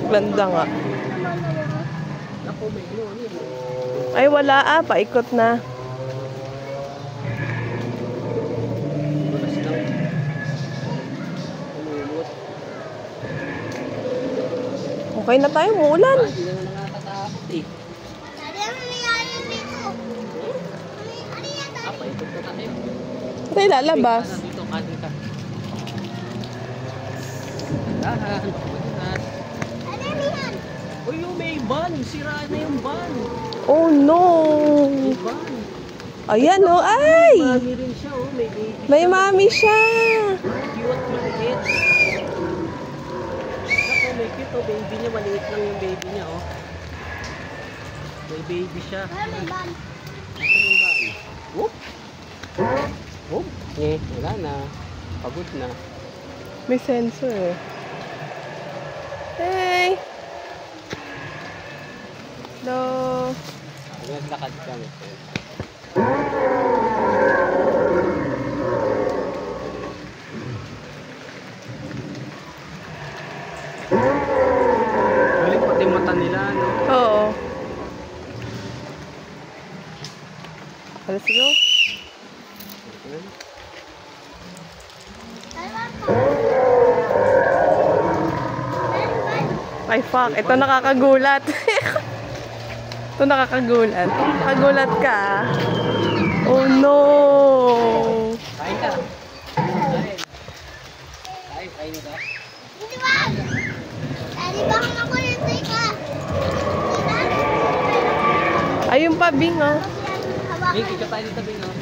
Ganda nga. Ay, wala paikot na. Okay na tayo, muulan. Tayo lalabas. Uy, yung may van. Sira na yung van. Oh no. Ayan oh, ay. May mami rin siya oh. May baby. May mami siya. Cute, maliit. Ako, may cute oh. Baby niya, maliit lang yung baby niya oh. May baby siya. May van. Ito yung van. Whoop. Whoop. Wala na. Pagod na. May sensor eh. Hey. Hello. Naglakad kami. Galing pati mata nila, no? Oo. Let's go. Ay fuck, ito nakakagulat. Ito nakakagulat. Nakagulat ka. Oh no. Kain ka. Kain ka. Hindi ba? Daddy, baka makulitay ka. Ayun pa, Bing, oh. Hey, kika tayo dito, Bing, no?